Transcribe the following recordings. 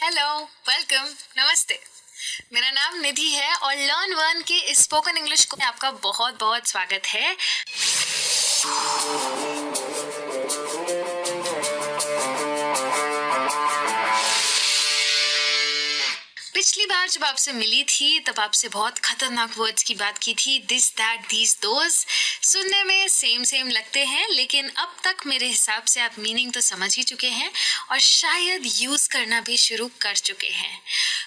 Hello, welcome, नमस्ते। मेरा नाम निधि है और लर्न वन के इस स्पोकन इंग्लिश को आपका बहुत बहुत स्वागत है। पिछली बार जब आपसे मिली थी तब आपसे बहुत खतरनाक वर्ड्स की बात की थी, दिस दैट दीज दोज। सुनने में सेम लगते हैं, लेकिन अब तक मेरे हिसाब से आप मीनिंग तो समझ ही चुके हैं और शायद यूज करना भी शुरू कर चुके हैं।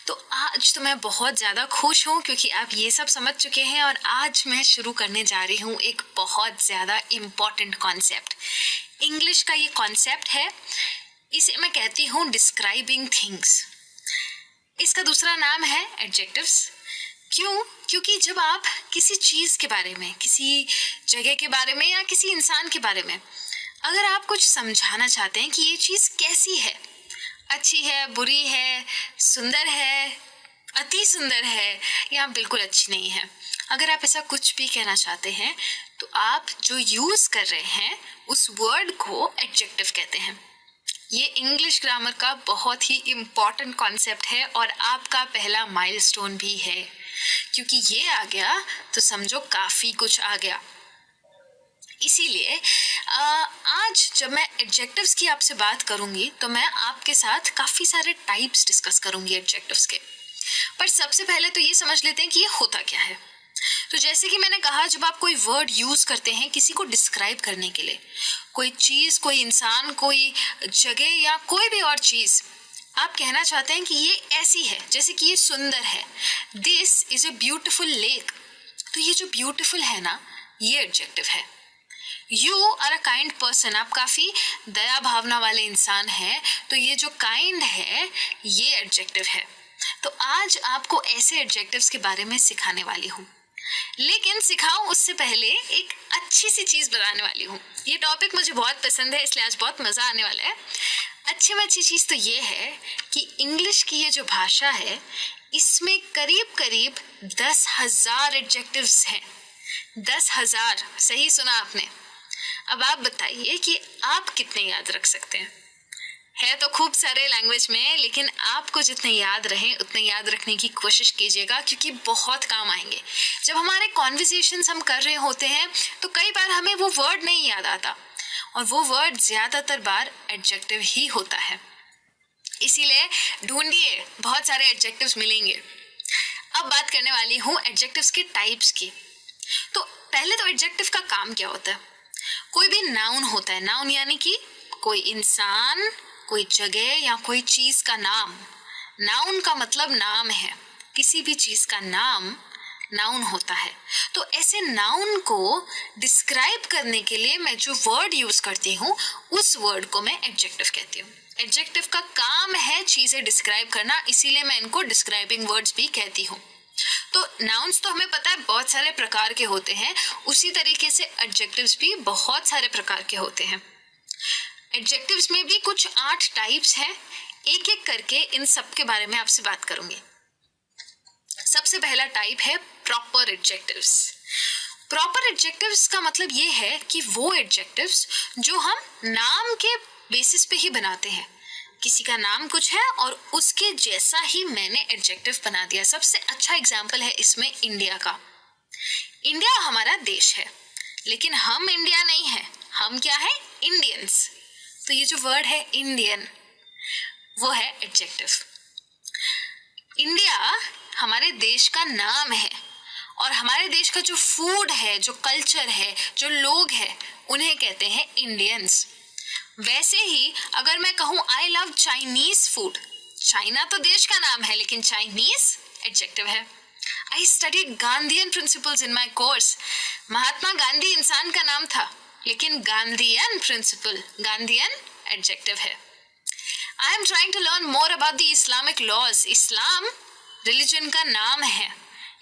तो आज तो मैं बहुत ज़्यादा खुश हूँ क्योंकि आप ये सब समझ चुके हैं और आज मैं शुरू करने जा रही हूँ एक बहुत ज़्यादा इम्पॉर्टेंट कॉन्सेप्ट। इंग्लिश का ये कॉन्सेप्ट है, इसे मैं कहती हूँ डिस्क्राइबिंग थिंग्स। इसका दूसरा नाम है एडजेक्टिव्स। क्यों? क्योंकि जब आप किसी चीज़ के बारे में, किसी जगह के बारे में या किसी इंसान के बारे में अगर आप कुछ समझाना चाहते हैं कि ये चीज़ कैसी है, अच्छी है, बुरी है, सुंदर है, अति सुंदर है या बिल्कुल अच्छी नहीं है, अगर आप ऐसा कुछ भी कहना चाहते हैं तो आप जो यूज़ कर रहे हैं उस वर्ड को एडजेक्टिव कहते हैं। ये इंग्लिश ग्रामर का बहुत ही इम्पॉर्टेंट कॉन्सेप्ट है और आपका पहला माइलस्टोन भी है, क्योंकि ये आ गया तो समझो काफ़ी कुछ आ गया। इसीलिए आज जब मैं एडजेक्टिव्स की आपसे बात करूंगी तो मैं आपके साथ काफ़ी सारे टाइप्स डिस्कस करूंगी एडजेक्टिव्स के। पर सबसे पहले तो ये समझ लेते हैं कि ये होता क्या है। तो जैसे कि मैंने कहा, जब आप कोई वर्ड यूज़ करते हैं किसी को डिस्क्राइब करने के लिए, कोई चीज़, कोई इंसान, कोई जगह या कोई भी और चीज़, आप कहना चाहते हैं कि ये ऐसी है, जैसे कि ये सुंदर है, this is a beautiful lake. तो ये जो ब्यूटिफुल है ना, ये एडजेक्टिव है। You are a kind person, आप काफ़ी दया भावना वाले इंसान हैं, तो ये जो काइंड है ये एडजेक्टिव है। तो आज आपको ऐसे एडजेक्टिव्स के बारे में सिखाने वाली हूँ, लेकिन सिखाऊं उससे पहले एक अच्छी सी चीज़ बताने वाली हूँ। ये टॉपिक मुझे बहुत पसंद है, इसलिए आज बहुत मज़ा आने वाला है। अच्छी में अच्छी चीज़ तो ये है कि इंग्लिश की ये जो भाषा है इसमें करीब करीब 10,000 एडजेक्टिव्स हैं। 10,000, सही सुना आपने। अब आप बताइए कि आप कितने याद रख सकते हैं। है तो खूब सारे लैंग्वेज में, लेकिन आपको जितने याद रहें उतने याद रखने की कोशिश कीजिएगा, क्योंकि बहुत काम आएंगे। जब हमारे कॉन्वर्सेशंस हम कर रहे होते हैं तो कई बार हमें वो वर्ड नहीं याद आता, और वो वर्ड ज़्यादातर बार एडजेक्टिव ही होता है। इसीलिए ढूंढिए, बहुत सारे एडजेक्टिव्स मिलेंगे। अब बात करने वाली हूँ एडजेक्टिव्स के टाइप्स की। तो पहले तो एडजेक्टिव का काम क्या होता है। कोई भी नाउन होता है, नाउन यानी कि कोई इंसान, कोई जगह या कोई चीज का नाम। नाउन का मतलब नाम है, किसी भी चीज का नाम नाउन होता है। तो ऐसे नाउन को डिस्क्राइब करने के लिए मैं जो वर्ड यूज करती हूँ उस वर्ड को मैं एडजेक्टिव कहती हूँ। एडजेक्टिव का काम है चीजें डिस्क्राइब करना, इसीलिए मैं इनको डिस्क्राइबिंग वर्ड्स भी कहती हूँ। तो नाउन्स तो हमें पता है बहुत सारे प्रकार के होते हैं, उसी तरीके से एडजेक्टिव्स भी बहुत सारे प्रकार के होते हैं। एडजेक्टिव्स में भी कुछ 8 टाइप्स हैं, एक एक करके इन सब के बारे में आपसे बात करूंगी। सबसे पहला टाइप है प्रॉपर एडजेक्टिव्स। प्रॉपर एडजेक्टिव्स का मतलब ये है कि वो एडजेक्टिव्स जो हम नाम के बेसिस पे ही बनाते हैं। किसी का नाम कुछ है और उसके जैसा ही मैंने एडजेक्टिव बना दिया। सबसे अच्छा एग्जाम्पल है इसमें इंडिया का। इंडिया हमारा देश है, लेकिन हम इंडिया नहीं है, हम क्या है, इंडियंस। तो ये जो वर्ड है इंडियन, वो है एडजेक्टिव। इंडिया हमारे देश का नाम है, और हमारे देश का जो फूड है, जो कल्चर है, जो लोग हैं, उन्हें कहते हैं इंडियंस। वैसे ही अगर मैं कहूँ I love Chinese food, China तो देश का नाम है, लेकिन चाइनीज एडजेक्टिव है। I studied Gandhian principles in my course, Mahatma Gandhi इंसान का नाम था, लेकिन गांधीयन प्रिंसिपल, गांधीयन एडजेक्टिव है। I am trying to learn more about the Islamic laws, Islam religion का नाम है,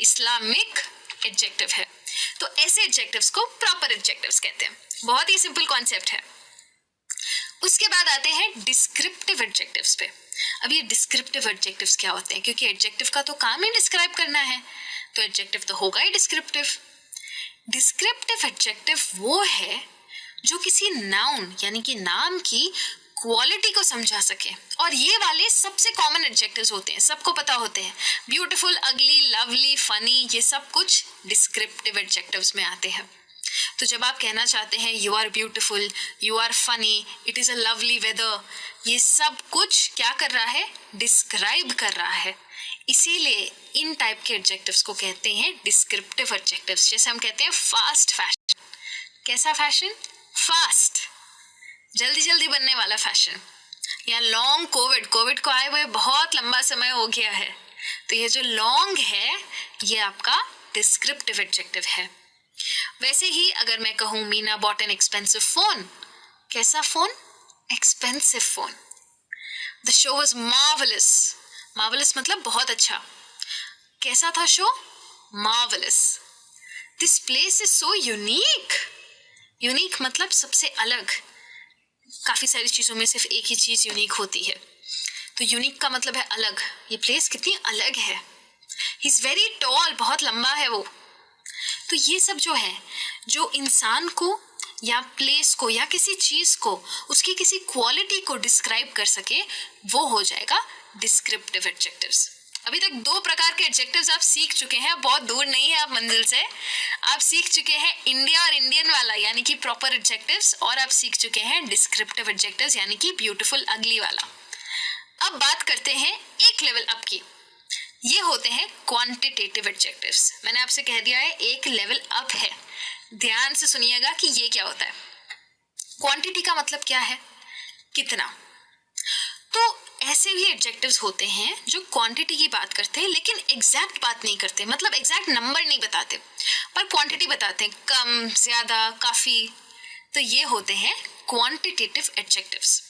इस्लामिक एडजेक्टिव है। तो ऐसे एडजेक्टिव्स को प्रॉपर एडजेक्टिव्स कहते हैं। बहुत ही सिंपल कॉन्सेप्ट है। उसके बाद आते हैं डिस्क्रिप्टिव एडजेक्टिव्स पे। अब ये डिस्क्रिप्टिव एडजेक्टिव्स क्या होते हैं, क्योंकि एडजेक्टिव का तो काम ही डिस्क्राइब करना है, तो एडजेक्टिव तो होगा ही डिस्क्रिप्टिव। डिस्क्रिप्टिव एडजेक्टिव वो है जो किसी नाउन यानी कि नाम की क्वालिटी को समझा सके। और ये वाले सबसे कॉमन एडजेक्टिव्स होते हैं, सबको पता होते हैं। ब्यूटीफुल, अगली, लवली, फनी, ये सब कुछ डिस्क्रिप्टिव एडजेक्टिव्स में आते हैं। तो जब आप कहना चाहते हैं you are beautiful, you are funny, it is a lovely weather, ये सब कुछ क्या कर रहा है? डिस्क्राइब कर रहा है। इसीलिए इन टाइप के एडजेक्टिव्स को कहते हैं डिस्क्रिप्टिव एडजेक्टिव्स। जैसे हम कहते हैं फास्ट फैशन, कैसा फैशन? फास्ट, जल्दी जल्दी बनने वाला फैशन। या लॉन्ग कोविड, कोविड को आए हुए बहुत लंबा समय हो गया है, तो ये जो लॉन्ग है ये आपका डिस्क्रिप्टिव एडजेक्टिव है। वैसे ही अगर मैं कहूँ Meena bought an expensive phone, कैसा phone? Expensive phone. The show was marvellous, marvellous मतलब बहुत अच्छा। कैसा था show? Marvellous. This place is so unique, unique मतलब सबसे अलग। काफी सारी चीजों में सिर्फ एक ही चीज यूनिक होती है, तो यूनिक का मतलब है अलग। ये प्लेस कितनी अलग है। ही इज वेरी टॉल, बहुत लंबा है वो। तो ये सब जो है, जो इंसान को या प्लेस को या किसी चीज को, उसकी किसी क्वालिटी को डिस्क्राइब कर सके, वो हो जाएगा डिस्क्रिप्टिव एडजेक्टिव्स। अभी तक 2 प्रकार के एडजेक्टिव्स आप सीख चुके हैं, बहुत दूर नहीं है आप मंजिल से। आप सीख चुके हैं इंडिया और इंडियन वाला यानी कि प्रॉपर एडजेक्टिव्स, और आप सीख चुके हैं डिस्क्रिप्टिव एडजेक्टिव्स यानी कि ब्यूटीफुल, अगली वाला। अब बात करते हैं एक लेवल अप की। ये होते हैं क्वांटिटेटिव एडजेक्टिव्स। मैंने आपसे कह दिया है एक लेवल अप है, ध्यान से सुनिएगा कि ये क्या होता है। क्वांटिटी का मतलब क्या है? कितना। तो ऐसे भी एडजेक्टिव्स होते हैं जो क्वांटिटी की बात करते हैं लेकिन एग्जैक्ट बात नहीं करते, मतलब एग्जैक्ट नंबर नहीं बताते, पर क्वांटिटी बताते हैं, कम, ज्यादा, काफी। तो ये होते हैं क्वांटिटेटिव एडजेक्टिव्स।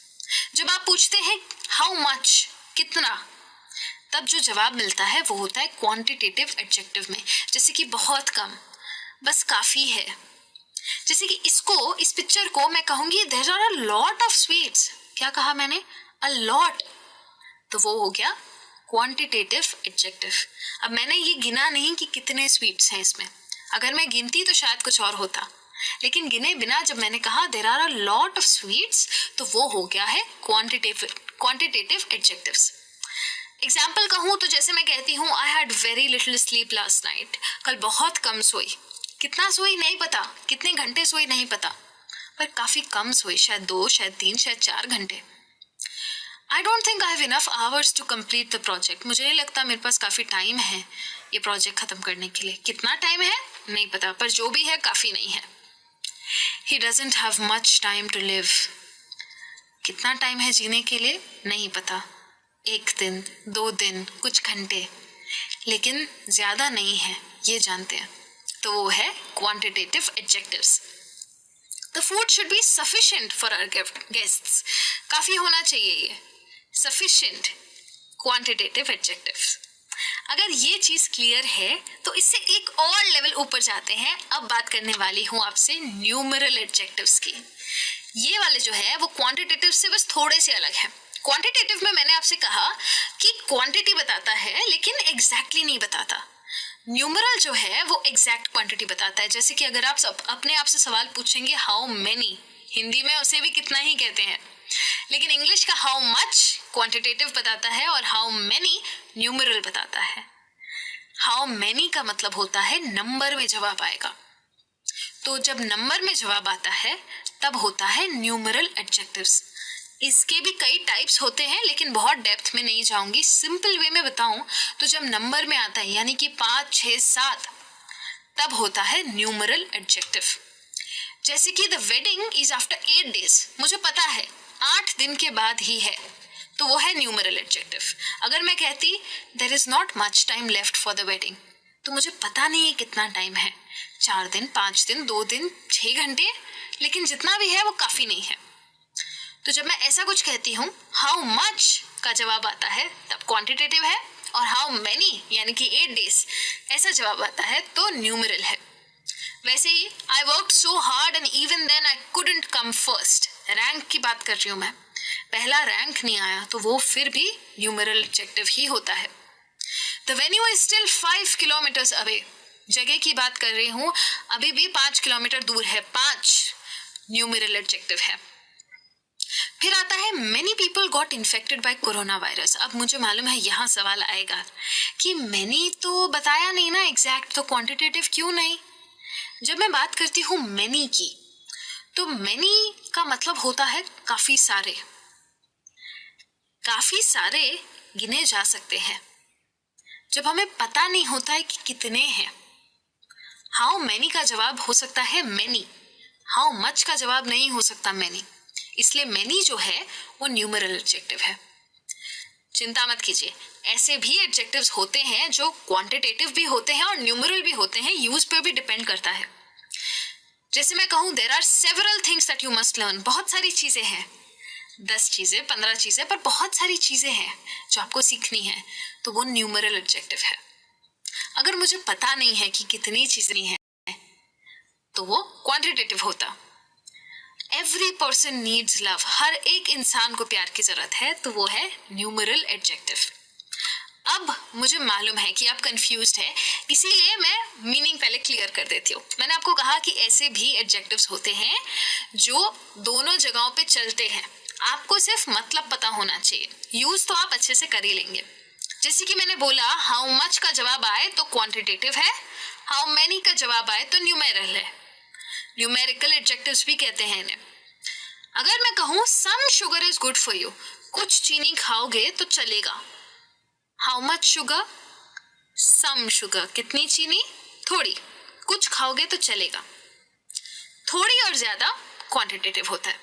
जब आप पूछते हैं हाउ मच, कितना, तब जो जवाब मिलता है वो होता है क्वांटिटेटिव एडजेक्टिव में। जैसे कि बहुत कम, बस काफी है। जैसे कि इसको, इस पिक्चर को मैं कहूंगी there are a lot of sweets. क्या कहा मैंने? A lot. तो वो हो गया क्वांटिटेटिव एडजेक्टिव। अब मैंने ये गिना नहीं कि कितने स्वीट्स हैं इसमें, अगर मैं गिनती तो शायद कुछ और होता, लेकिन गिने बिना जब मैंने कहा there are a lot of sweets, तो वो हो गया है क्वांटिटेटिव एडजेक्टिव्स। एग्जाम्पल कहूँ तो जैसे मैं कहती हूँ I had very little sleep last night, कल बहुत कम सोई। कितना सोई नहीं पता, कितने घंटे सोई नहीं पता, पर काफी कम सोई, शायद 2, शायद 3, शायद 4 घंटे। I don't think I have enough hours to complete the project, मुझे नहीं लगता मेरे पास काफी टाइम है ये प्रोजेक्ट खत्म करने के लिए। कितना टाइम है नहीं पता, पर जो भी है काफी नहीं है। He doesn't have much time to live, कितना टाइम है जीने के लिए नहीं पता, 1 दिन, 2 दिन, कुछ घंटे, लेकिन ज्यादा नहीं है ये जानते हैं। तो वो है quantitative adjectives. The food should be sufficient for our guests, काफी होना चाहिए ये, सफिशिएंट, क्वांटिटेटिव एडजेक्टिव्स। अगर ये चीज क्लियर है तो इससे एक और लेवल ऊपर जाते हैं। अब बात करने वाली हूं आपसे न्यूमेरल एडजेक्टिव्स की। ये वाले जो है वो क्वांटिटेटिव से बस थोड़े से अलग है। क्वांटिटेटिव में मैंने आपसे कहा कि क्वांटिटी बताता है लेकिन एग्जैक्टली नहीं बताता। न्यूमरल जो है वो एग्जैक्ट क्वांटिटी बताता है। जैसे कि अगर आप अपने आप से सवाल पूछेंगे हाउ मेनी, हिंदी में उसे भी कितना ही कहते हैं, लेकिन इंग्लिश का हाउ मच क्वांटिटेटिव बताता है और हाउ मेनी न्यूमरल बताता है। हाउ मेनी का मतलब होता है नंबर में जवाब आएगा, तो जब नंबर में जवाब आता है तब होता है न्यूमरल एडजेक्टिव्स। इसके भी कई टाइप्स होते हैं लेकिन बहुत डेप्थ में नहीं जाऊंगी। सिंपल वे में बताऊं तो जब नंबर में आता है यानी कि 5, 6, 7, तब होता है न्यूमरल एडजेक्टिव। जैसे कि the wedding is after 8 days, मुझे पता है 8 दिन के बाद ही है, तो वो है न्यूमरल एडजेक्टिव। अगर मैं कहती there is not much time left for the wedding, तो मुझे पता नहीं है कितना टाइम है, 4 दिन, 5 दिन, 2 दिन, 6 घंटे, लेकिन जितना भी है वो काफी नहीं है। तो जब मैं ऐसा कुछ कहती हूँ हाउ मच का जवाब आता है तब क्वांटिटेटिव है, और हाउ मेनी यानी कि 8 days ऐसा जवाब आता है तो न्यूमरल है। वैसे ही I work so hard and even then I couldn't come first, rank की बात कर रही हूँ मैं, पहला रैंक नहीं आया, तो वो फिर भी न्यूमरल एडजेक्टिव ही होता है। The venue is still 5 kilometers away, जगह की बात कर रही हूँ, अभी भी 5 किलोमीटर दूर है, 5 न्यूमरल एडजेक्टिव है। फिर आता है many people got infected by corona virus. अब मुझे मालूम है यहाँ सवाल आएगा कि many तो बताया नहीं ना एग्जैक्ट, तो क्वांटिटेटिव क्यों नहीं? जब मैं बात करती हूँ many की, तो many का मतलब होता है काफी सारे। काफी सारे गिने जा सकते हैं। जब हमें पता नहीं होता है कि कितने हैं, हाउ मैनी का जवाब हो सकता है मैनी, हाउ मच का जवाब नहीं हो सकता मैनी। इसलिए मैनी जो है वो न्यूमरल एडजेक्टिव है। चिंता मत कीजिए, ऐसे भी एडजेक्टिव्स होते हैं जो क्वांटिटेटिव भी होते हैं और न्यूमरल भी होते हैं, यूज पे भी डिपेंड करता है। जैसे मैं कहूँ there are several things that you must learn, बहुत सारी चीजें हैं, 10 चीजें 15 चीजें, पर बहुत सारी चीजें हैं जो आपको सीखनी है, तो वो न्यूमरल एडजेक्टिव है। अगर मुझे पता नहीं है कि कितनी चीजें हैं तो वो क्वांटिटेटिव होता। एवरी पर्सन नीड्स लव, हर एक इंसान को प्यार की जरूरत है, तो वो है न्यूमरल एडजेक्टिव। अब मुझे मालूम है कि आप कंफ्यूज्ड है, इसीलिए मैं मीनिंग पहले क्लियर कर देती हूँ। मैंने आपको कहा कि ऐसे भी एडजेक्टिव्स होते हैं जो दोनों जगहों पे चलते हैं, आपको सिर्फ मतलब पता होना चाहिए, यूज तो आप अच्छे से कर ही लेंगे। जैसे कि मैंने बोला हाउ मच का जवाब आए तो क्वांटिटेटिव है, हाउ मैनी का जवाब आए तो न्यूमेरल है। न्यूमेरिकल एडजेक्टिव्स भी कहते हैं इन्हें। अगर मैं कहूँ some sugar is good for you, कुछ चीनी खाओगे तो चलेगा, how much sugar, some sugar, कितनी चीनी, थोड़ी, कुछ खाओगे तो चलेगा। थोड़ी और ज्यादा क्वांटिटेटिव होता है।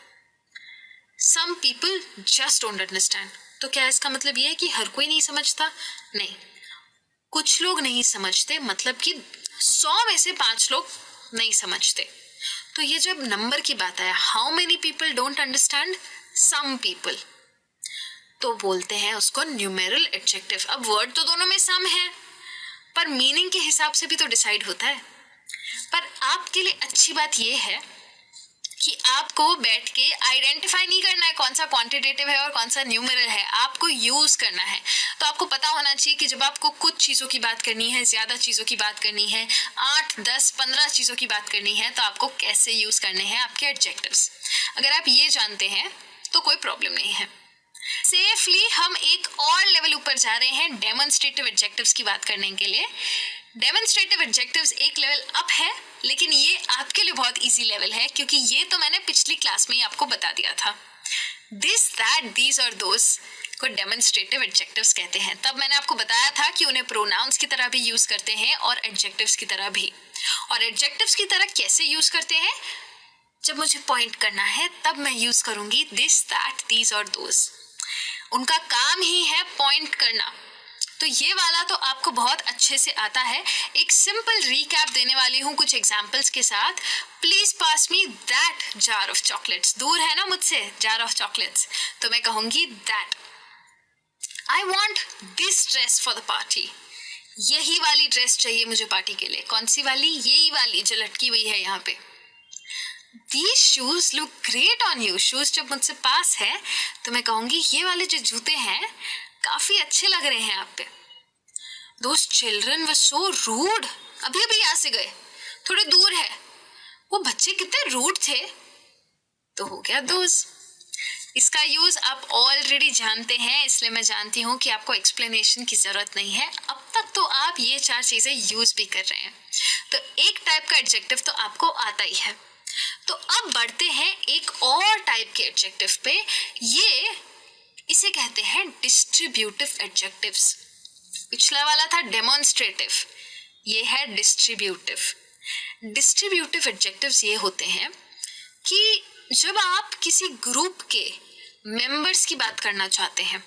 Some people just don't understand, तो क्या इसका मतलब ये है कि हर कोई नहीं समझता? नहीं, कुछ लोग नहीं समझते, मतलब कि 100 में से 5 लोग नहीं समझते। तो ये जब नंबर की बात आया, how many people don't understand, some people, तो बोलते हैं उसको न्यूमेरल एडजेक्टिव। अब वर्ड तो दोनों में सम है, पर मीनिंग के हिसाब से भी तो डिसाइड होता है। पर आपके लिए अच्छी बात यह है कि आपको बैठ के आइडेंटिफाई नहीं करना है कौन सा क्वांटिटेटिव है और कौन सा न्यूमेरल है, आपको यूज करना है। तो आपको पता होना चाहिए कि जब आपको कुछ चीज़ों की बात करनी है, ज़्यादा चीज़ों की बात करनी है, 8, 10, 15 चीज़ों की बात करनी है, तो आपको कैसे यूज करने हैं आपके एडजेक्टिव्स। अगर आप ये जानते हैं तो कोई प्रॉब्लम नहीं है। सेफली हम एक और लेवल ऊपर जा रहे हैं डेमोन्स्ट्रेटिव एडजेक्टिव्स की बात करने के लिए। डेमोन्स्ट्रेटिव एडजेक्टिव्स एक लेवल अप है, लेकिन ये आपके लिए बहुत इजी लेवल है, क्योंकि ये तो मैंने पिछली क्लास में ही आपको बता दिया था। दिस, दैट, दीज और दोस को डेमोन्स्ट्रेटिव एडजेक्टिव्स कहते हैं। तब मैंने आपको बताया था कि उन्हें प्रोनाउंस की तरह भी यूज करते हैं और एडजेक्टिव्स की तरह भी। और एडजेक्टिव्स की तरह कैसे यूज करते हैं? जब मुझे पॉइंट करना है तब मैं यूज करूंगी दिस, दैट, दीज और दोस। उनका काम ही है पॉइंट करना, तो ये वाला तो आपको बहुत अच्छे से आता है। एक सिंपल रीकैप देने वाली हूँ कुछ एग्जाम्पल्स के साथ। Please pass me that jar of chocolates, दूर है ना मुझसे जार ऑफ चॉकलेट्स, तो मैं कहूंगी that. I want this dress for the party, यही वाली ड्रेस चाहिए मुझे पार्टी के लिए। कौन सी वाली? यही वाली जो लटकी हुई है यहाँ पे। These shoes look great on you, shoes जब मुझसे पास है तो मैं कहूंगी ये वाले जो जूते हैं काफी अच्छे लग रहे हैं आप पे। Those children were so rude, अभी अभी यहाँ से गए, थोड़े दूर है, वो बच्चे कितने रूड थे। तो हो गया those। इसका यूज आप ऑलरेडी जानते हैं, इसलिए मैं जानती हूँ कि आपको एक्सप्लेनेशन की जरूरत नहीं है। अब तक तो आप ये 4 चीजें यूज भी कर रहे हैं, तो एक टाइप का एडजेक्टिव तो आपको आता ही है। तो अब बढ़ते हैं एक और टाइप के एडजेक्टिव पे। इसे कहते हैं डिस्ट्रीब्यूटिव एडजेक्टिव्स। पिछला वाला था डेमोन्स्ट्रेटिव, ये है डिस्ट्रीब्यूटिव। डिस्ट्रीब्यूटिव एडजेक्टिव्स ये होते हैं कि जब आप किसी ग्रुप के मेंबर्स की बात करना चाहते हैं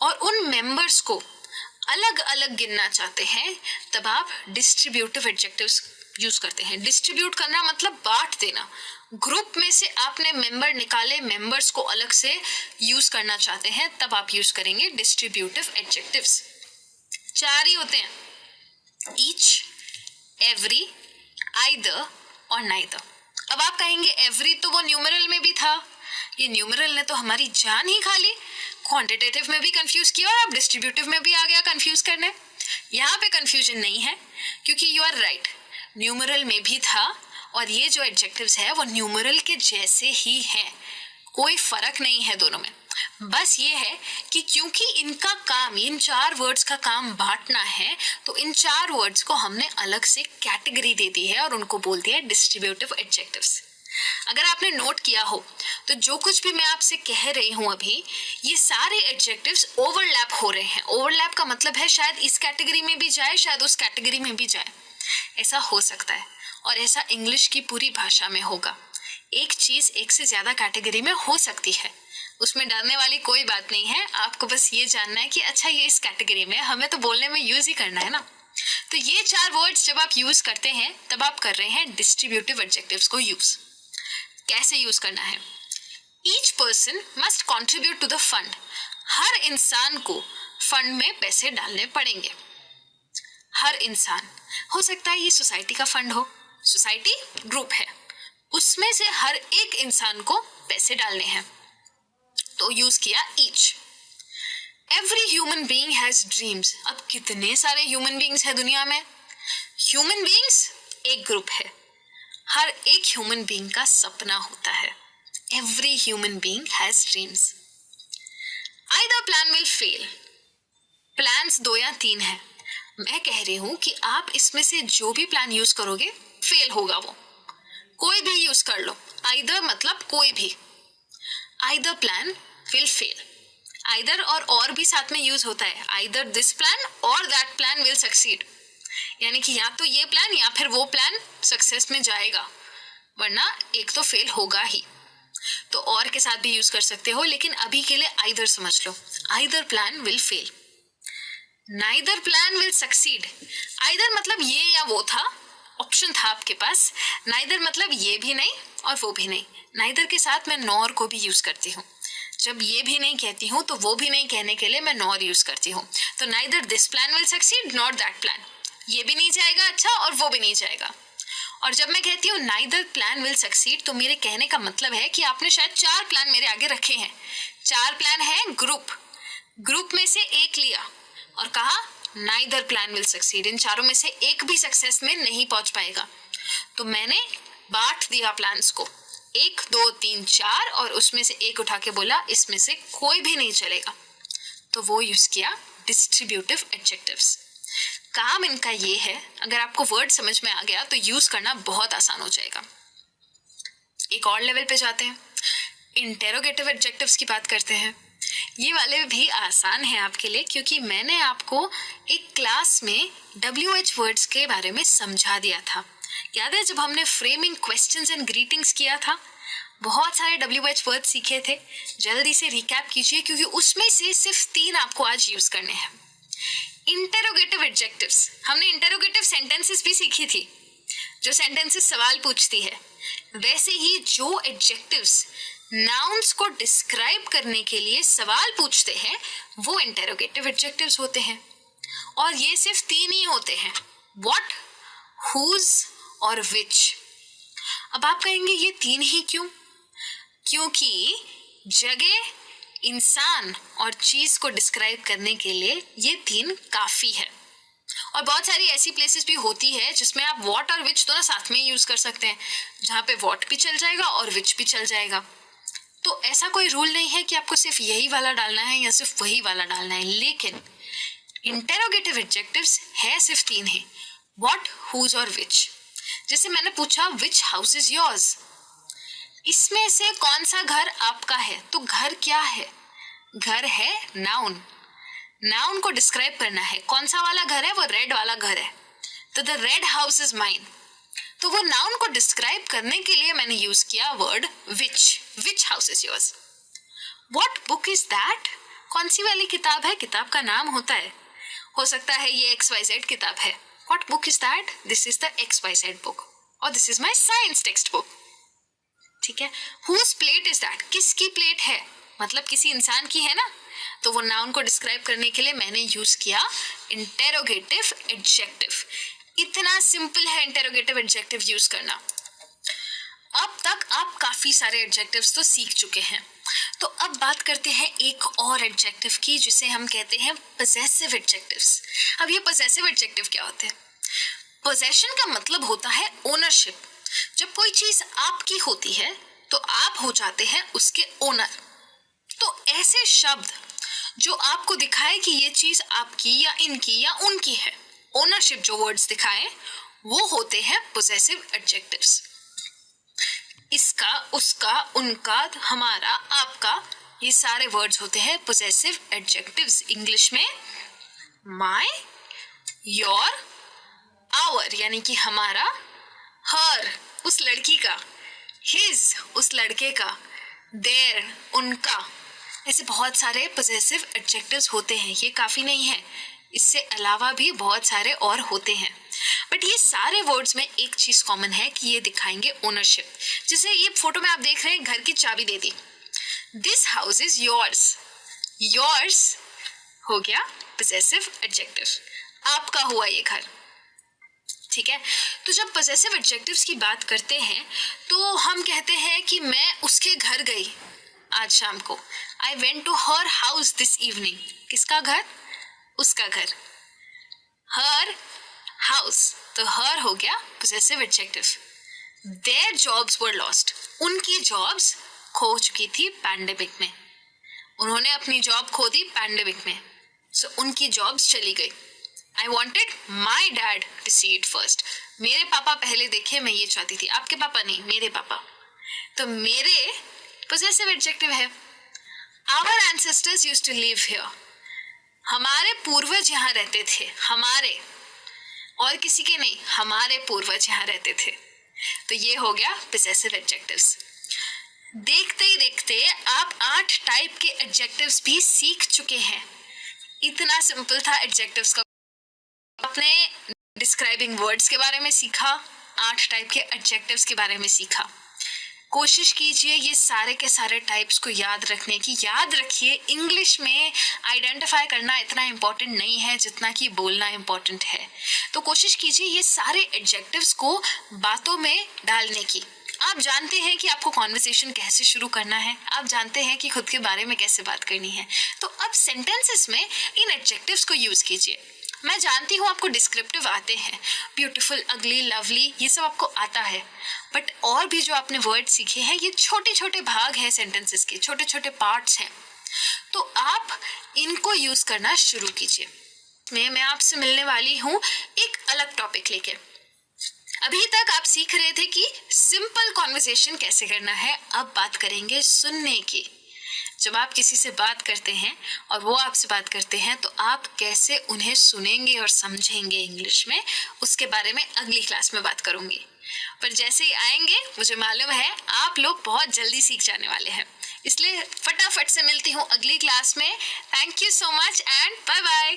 और उन मेंबर्स को अलग अलग गिनना चाहते हैं, तब आप डिस्ट्रीब्यूटिव एडजेक्टिव्स यूज करते हैं। डिस्ट्रीब्यूट करना मतलब बांट देना। ग्रुप में से आपने मेंबर निकाले, मेंबर्स को अलग से यूज करना चाहते हैं, तब आप यूज करेंगे डिस्ट्रीब्यूटिव एडजेक्टिव्स। 4 ही होते हैं, ईच, एवरी, आइदर और नाइदर। अब आप कहेंगे एवरी तो वो न्यूमरल में भी था, ये न्यूमरल ने तो हमारी जान ही खा ली, क्वांटिटेटिव में भी कंफ्यूज किया और अब डिस्ट्रीब्यूटिव में भी आ गया कंफ्यूज करने। यहाँ पे कंफ्यूजन नहीं है, क्योंकि यू आर राइट, न्यूमरल में भी था और ये जो एडजेक्टिव्स है वो न्यूमरल के जैसे ही हैं, कोई फर्क नहीं है दोनों में। बस ये है कि क्योंकि इनका काम, इन 4 वर्ड्स का काम बांटना है, तो इन 4 वर्ड्स को हमने अलग से कैटेगरी दे दी है और उनको बोल दिया है डिस्ट्रीब्यूटिव एडजेक्टिव्स। अगर आपने नोट किया हो तो जो कुछ भी मैं आपसे कह रही हूं अभी, ये सारे एडजेक्टिव्स ओवरलैप हो रहे हैं। ओवरलैप का मतलब है शायद इस कैटेगरी में भी जाए, शायद उस कैटेगरी में भी जाए, ऐसा हो सकता है। और ऐसा इंग्लिश की पूरी भाषा में होगा। एक चीज एक से ज्यादा कैटेगरी में हो सकती है, उसमें डरने वाली कोई बात नहीं है। आपको बस ये जानना है कि अच्छा ये इस कैटेगरी में, हमें तो बोलने में यूज ही करना है ना। तो ये 4 वर्ड्स जब आप यूज करते हैं तब आप कर रहे हैं डिस्ट्रीब्यूटिव एडजेक्टिव्स को यूज। कैसे यूज करना है? Each person must contribute to the fund. हर इंसान को फंड में पैसे डालने पड़ेंगे। हर इंसान, हो सकता है ये सोसाइटी का फंड हो, सोसाइटी ग्रुप है, उसमें से हर एक इंसान को पैसे डालने हैं, तो यूज किया each. Every human being has dreams. अब कितने सारे ह्यूमन बीइंग्स है दुनिया में? ह्यूमन बीइंग्स एक ग्रुप है, हर एक ह्यूमन बीइंग का सपना होता है। Every human being has dreams. Either plan will fail. Plans 2 या 3 है। मैं कह रही हूं कि आप इसमें से जो भी प्लान यूज करोगे फेल होगा। वो कोई भी यूज कर लो, आइदर मतलब कोई भी। Either plan will fail. Either और भी साथ में यूज होता है। आइदर दिस प्लान और दैट प्लान विल सक्सीड, यानी कि या तो ये प्लान या फिर वो प्लान सक्सेस में जाएगा, वरना एक तो फेल होगा ही। तो और के साथ भी यूज कर सकते हो, लेकिन अभी के लिए आइदर समझ लो। Either plan will fail. Neither plan will succeed. Either मतलब ये या वो था, ऑप्शन था आपके पास। नाइदर मतलब ये भी नहीं और वो भी नहीं। नाइदर के साथ मैं नॉर को भी यूज करती हूँ। जब ये भी नहीं कहती हूँ तो वो भी नहीं कहने के लिए मैं नॉर यूज करती हूँ। तो neither this plan will succeed not that plan. ये भी नहीं जाएगा अच्छा और वो भी नहीं जाएगा। और जब मैं कहती हूँ नाइदर प्लान विल सक्सीड, तो मेरे कहने का मतलब है कि आपने शायद 4 प्लान मेरे आगे रखे हैं। 4 प्लान है ग्रुप में से एक लिया और कहा नाइदर प्लान विल सक्सीड। इन चारों में से एक भी सक्सेस में नहीं पहुंच पाएगा। तो मैंने बांट दिया प्लान्स को 1 2 3 4 और उसमें से एक उठा के बोला इसमें से कोई भी नहीं चलेगा। तो वो यूज किया डिस्ट्रीब्यूटिव एडजेक्टिव्स। काम इनका ये है, अगर आपको वर्ड समझ में आ गया तो यूज करना बहुत आसान हो जाएगा। एक और लेवल पे जाते हैं, इंटेरोगेटिव एडजेक्टिव्स की बात करते हैं। ये वाले भी आसान है आपके लिए, क्योंकि मैंने आपको एक क्लास में WH वर्ड्स के बारे में समझा दिया था। याद है जब हमने फ्रेमिंग क्वेश्चंस एंड ग्रीटिंग्स किया था? बहुत सारे WH वर्ड सीखे थे। जल्दी से रिकैप कीजिए, क्योंकि उसमें से सिर्फ 3 आपको आज यूज करने हैं। इंटेरोगेटिव एडजेक्टिव्स, हमने इंटेरोगेटिव सेंटेंसेस भी सीखी थी, जो सेंटेंसेस सवाल पूछती है। वैसे ही जो एडजेक्टिव्स नाउन्स को डिस्क्राइब करने के लिए सवाल पूछते हैं, वो इंटेरोगेटिव एडजेक्टिव्स होते हैं। और ये सिर्फ 3 ही होते हैं, व्हाट, हुज और विच। अब आप कहेंगे ये 3 ही क्यों? क्योंकि जगह, इंसान और चीज को डिस्क्राइब करने के लिए ये 3 काफी है। और बहुत सारी ऐसी प्लेसेस भी होती है जिसमें आप व्हाट और विच दोनों साथ में यूज कर सकते हैं, जहाँ पे व्हाट भी चल जाएगा और विच भी चल जाएगा। तो ऐसा कोई रूल नहीं है कि आपको सिर्फ यही वाला डालना है या सिर्फ वही वाला डालना है। लेकिन इंटेरोगेटिव एडजेक्टिव्स है सिर्फ 3 ही, व्हाट, हुज और विच। जैसे मैंने पूछा विच हाउस इज योर्स, इसमें से कौन सा घर आपका है? तो घर क्या है? घर है नाउन। नाउन को डिस्क्राइब करना है, कौन सा वाला घर है? वो रेड वाला घर है, तो the red house is mine. तो वो नाउन को डिस्क्राइब करने के लिए मैंने यूज किया word which house is yours. What book is that, कौन सी वाली किताब है? किताब का नाम होता है, हो सकता है ये XYZ किताब है। What book is that? This is the XYZ book और this is my science text book. ठीक है। हुज प्लेट इज दैट, किसकी प्लेट है? मतलब किसी इंसान की है ना। तो वो नाउन को डिस्क्राइब करने के लिए मैंने यूज किया इंटेरोगेटिव एडजेक्टिव। इतना सिंपल है इंटेरोगेटिव एडजेक्टिव यूज करना। अब तक आप काफी सारे एडजेक्टिव्स तो सीख चुके हैं, तो अब बात करते हैं एक और एडजेक्टिव की, जिसे हम कहते हैं पोजेसिव एडजेक्टिव्स। अब ये पोजेसिव एडजेक्टिव क्या होते हैं? पोजेशन का मतलब होता है ओनरशिप। जब कोई चीज आपकी होती है तो आप हो जाते हैं उसके ओनर। तो ऐसे शब्द जो आपको दिखाए कि ये चीज आपकी या इनकी या उनकी है, ओनरशिप जो वर्ड्स दिखाए, वो होते हैं पोजेसिव एडजेक्टिव्स। इसका, उसका, उनका, हमारा, आपका, ये सारे वर्ड्स होते हैं पोजेसिव एडजेक्टिव्स। इंग्लिश में माय, योर, आवर यानी कि हमारा, हर उस लड़की का, हिज उस लड़के का, देयर उनका, ऐसे बहुत सारे पोजेसिव एडजेक्टिव्स होते हैं। ये काफी नहीं है, इससे अलावा भी बहुत सारे और होते हैं। बट ये सारे वर्ड्स में एक चीज कॉमन है कि ये दिखाएंगे ओनरशिप। जैसे ये फोटो में आप देख रहे हैं, घर की चाबी दे दी, this house is yours, yours हो गया पोजेसिव एडजेक्टिव, आपका हुआ ये घर। ठीक है, तो जब पोजेसिव एडजेक्टिव्स की बात करते हैं तो हम कहते हैं कि मैं उसके घर गई आज शाम को, I went to her house this evening. किसका घर? उसका घर। हर हाउस, तो हर हो गया possessive adjective. Their jobs were lost, उनकी जॉब्स खो चुकी थी पैंडेमिक में, उन्होंने अपनी जॉब खो दी पैंडेमिक में, सो उनकी जॉब्स चली गई। I wanted my dad to see it first. मेरे पापा पहले देखे, मैं ये चाहती थी। आपके पापा नहीं, मेरे पापा। तो मेरे possessive adjective है। Our ancestors used to live here. हमारे पूर्वज यहाँ रहते थे, हमारे, और किसी के नहीं, हमारे पूर्वज यहाँ रहते थे। तो ये हो गया possessive adjectives। देखते ही देखते आप 8 टाइप के adjectives भी सीख चुके हैं। इतना सिंपल था adjectives का। आपने डिस्क्राइबिंग वर्ड्स के बारे में सीखा, 8 टाइप के एडजेक्टिव्स के बारे में सीखा। कोशिश कीजिए ये सारे के सारे टाइप्स को याद रखने की। याद रखिए, इंग्लिश में आइडेंटिफाई करना इतना इम्पोर्टेंट नहीं है जितना कि बोलना इम्पोर्टेंट है। तो कोशिश कीजिए ये सारे एडजेक्टिव्स को बातों में डालने की। आप जानते हैं कि आपको कॉन्वर्सेशन कैसे शुरू करना है, आप जानते हैं कि खुद के बारे में कैसे बात करनी है। तो अब सेंटेंसेस में इन एडजेक्टिव्स को यूज कीजिए। मैं जानती हूँ आपको डिस्क्रिप्टिव आते हैं, ब्यूटीफुल, अगली, लवली, ये सब आपको आता है। बट और भी जो आपने वर्ड सीखे हैं, ये छोटे छोटे भाग हैं सेंटेंसेस के, छोटे छोटे पार्ट्स हैं। तो आप इनको यूज करना शुरू कीजिए। मैं आपसे मिलने वाली हूँ एक अलग टॉपिक लेके। अभी तक आप सीख रहे थे कि सिंपल कॉन्वर्सेशन कैसे करना है, अब बात करेंगे सुनने की। जब आप किसी से बात करते हैं और वो आपसे बात करते हैं तो आप कैसे उन्हें सुनेंगे और समझेंगे इंग्लिश में, उसके बारे में अगली क्लास में बात करूंगी। पर जैसे ही आएंगे, मुझे मालूम है आप लोग बहुत जल्दी सीख जाने वाले हैं, इसलिए फटाफट से मिलती हूँ अगली क्लास में। Thank you so much and bye bye.